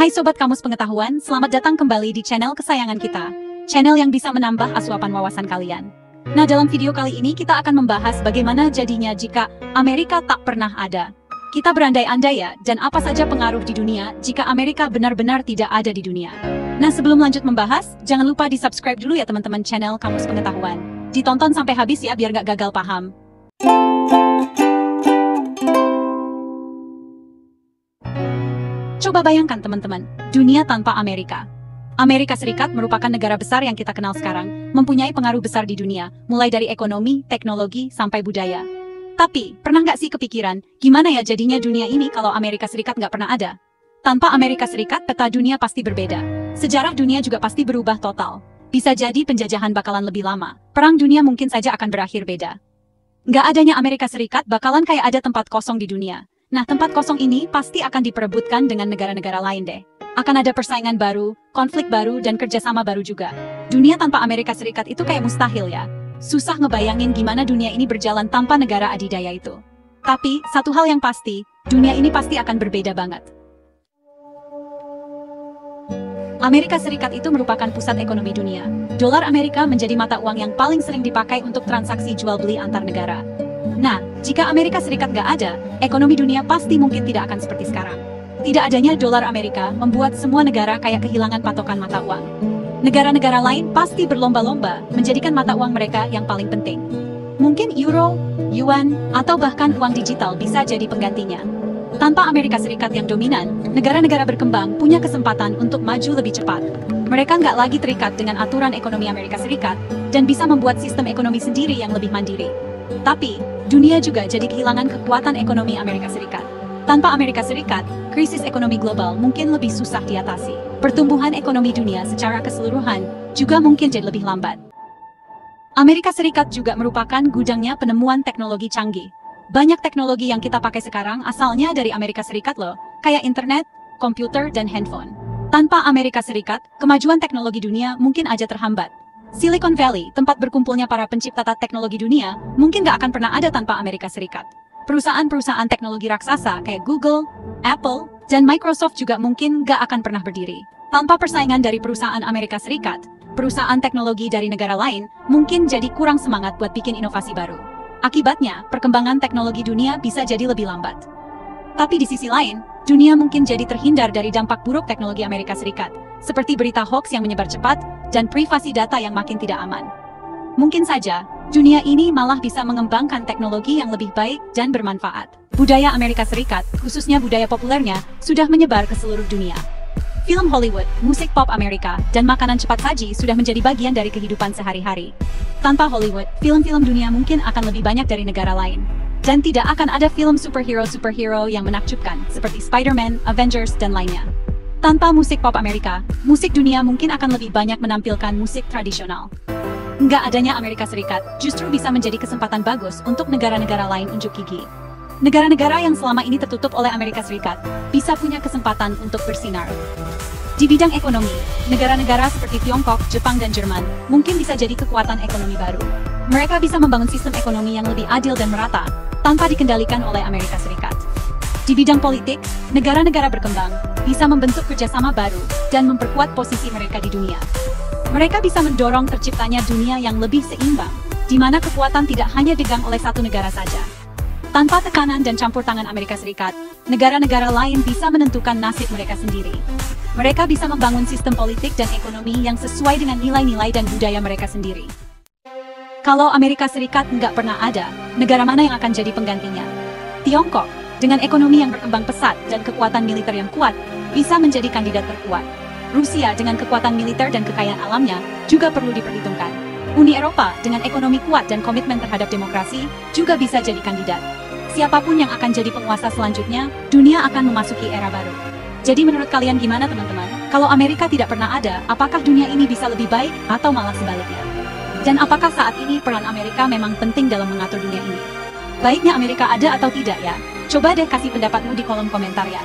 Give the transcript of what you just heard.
Hai Sobat Kamus Pengetahuan, selamat datang kembali di channel kesayangan kita. Channel yang bisa menambah asupan wawasan kalian. Nah, dalam video kali ini kita akan membahas bagaimana jadinya jika Amerika tak pernah ada. Kita berandai-andai ya, dan apa saja pengaruh di dunia jika Amerika benar-benar tidak ada di dunia. Nah, sebelum lanjut membahas, jangan lupa di-subscribe dulu ya teman-teman channel Kamus Pengetahuan. Ditonton sampai habis ya biar nggak gagal paham. Coba bayangkan teman-teman, dunia tanpa Amerika. Amerika Serikat merupakan negara besar yang kita kenal sekarang, mempunyai pengaruh besar di dunia, mulai dari ekonomi, teknologi, sampai budaya. Tapi, pernah nggak sih kepikiran, gimana ya jadinya dunia ini kalau Amerika Serikat nggak pernah ada? Tanpa Amerika Serikat, peta dunia pasti berbeda. Sejarah dunia juga pasti berubah total. Bisa jadi penjajahan bakalan lebih lama. Perang dunia mungkin saja akan berakhir beda. Nggak adanya Amerika Serikat bakalan kayak ada tempat kosong di dunia. Nah, tempat kosong ini pasti akan diperebutkan dengan negara-negara lain deh. Akan ada persaingan baru, konflik baru, dan kerjasama baru juga. Dunia tanpa Amerika Serikat itu kayak mustahil ya. Susah ngebayangin gimana dunia ini berjalan tanpa negara adidaya itu. Tapi, satu hal yang pasti, dunia ini pasti akan berbeda banget. Amerika Serikat itu merupakan pusat ekonomi dunia. Dolar Amerika menjadi mata uang yang paling sering dipakai untuk transaksi jual beli antar negara. Nah, jika Amerika Serikat nggak ada, ekonomi dunia pasti mungkin tidak akan seperti sekarang. Tidak adanya dolar Amerika membuat semua negara kayak kehilangan patokan mata uang. Negara-negara lain pasti berlomba-lomba menjadikan mata uang mereka yang paling penting. Mungkin euro, yuan, atau bahkan uang digital bisa jadi penggantinya. Tanpa Amerika Serikat yang dominan, negara-negara berkembang punya kesempatan untuk maju lebih cepat. Mereka nggak lagi terikat dengan aturan ekonomi Amerika Serikat dan bisa membuat sistem ekonomi sendiri yang lebih mandiri. Tapi, dunia juga jadi kehilangan kekuatan ekonomi Amerika Serikat. Tanpa Amerika Serikat, krisis ekonomi global mungkin lebih susah diatasi. Pertumbuhan ekonomi dunia secara keseluruhan juga mungkin jadi lebih lambat. Amerika Serikat juga merupakan gudangnya penemuan teknologi canggih. Banyak teknologi yang kita pakai sekarang asalnya dari Amerika Serikat loh, kayak internet, komputer, dan handphone. Tanpa Amerika Serikat, kemajuan teknologi dunia mungkin aja terhambat. Silicon Valley, tempat berkumpulnya para pencipta teknologi dunia, mungkin nggak akan pernah ada tanpa Amerika Serikat. Perusahaan-perusahaan teknologi raksasa kayak Google, Apple, dan Microsoft juga mungkin nggak akan pernah berdiri. Tanpa persaingan dari perusahaan Amerika Serikat, perusahaan teknologi dari negara lain mungkin jadi kurang semangat buat bikin inovasi baru. Akibatnya, perkembangan teknologi dunia bisa jadi lebih lambat. Tapi di sisi lain, dunia mungkin jadi terhindar dari dampak buruk teknologi Amerika Serikat, seperti berita hoax yang menyebar cepat, dan privasi data yang makin tidak aman. Mungkin saja, dunia ini malah bisa mengembangkan teknologi yang lebih baik dan bermanfaat. Budaya Amerika Serikat, khususnya budaya populernya, sudah menyebar ke seluruh dunia. Film Hollywood, musik pop Amerika, dan makanan cepat saji sudah menjadi bagian dari kehidupan sehari-hari. Tanpa Hollywood, film-film dunia mungkin akan lebih banyak dari negara lain. Dan tidak akan ada film superhero yang menakjubkan, seperti Spider-Man, Avengers, dan lainnya. Tanpa musik pop Amerika, musik dunia mungkin akan lebih banyak menampilkan musik tradisional. Nggak adanya Amerika Serikat justru bisa menjadi kesempatan bagus untuk negara-negara lain unjuk gigi. Negara-negara yang selama ini tertutup oleh Amerika Serikat bisa punya kesempatan untuk bersinar. Di bidang ekonomi, negara-negara seperti Tiongkok, Jepang, dan Jerman mungkin bisa jadi kekuatan ekonomi baru. Mereka bisa membangun sistem ekonomi yang lebih adil dan merata tanpa dikendalikan oleh Amerika Serikat. Di bidang politik, negara-negara berkembang bisa membentuk kerjasama baru dan memperkuat posisi mereka di dunia. Mereka bisa mendorong terciptanya dunia yang lebih seimbang, di mana kekuatan tidak hanya dipegang oleh satu negara saja. Tanpa tekanan dan campur tangan Amerika Serikat, negara-negara lain bisa menentukan nasib mereka sendiri. Mereka bisa membangun sistem politik dan ekonomi yang sesuai dengan nilai-nilai dan budaya mereka sendiri. Kalau Amerika Serikat nggak pernah ada, negara mana yang akan jadi penggantinya? Tiongkok, dengan ekonomi yang berkembang pesat dan kekuatan militer yang kuat, bisa menjadi kandidat terkuat. Rusia dengan kekuatan militer dan kekayaan alamnya juga perlu diperhitungkan. Uni Eropa dengan ekonomi kuat dan komitmen terhadap demokrasi juga bisa jadi kandidat. Siapapun yang akan jadi penguasa selanjutnya, dunia akan memasuki era baru. Jadi menurut kalian gimana teman-teman? Kalau Amerika tidak pernah ada, apakah dunia ini bisa lebih baik atau malah sebaliknya? Dan apakah saat ini peran Amerika memang penting dalam mengatur dunia ini? Baiknya Amerika ada atau tidak ya? Coba deh kasih pendapatmu di kolom komentar ya.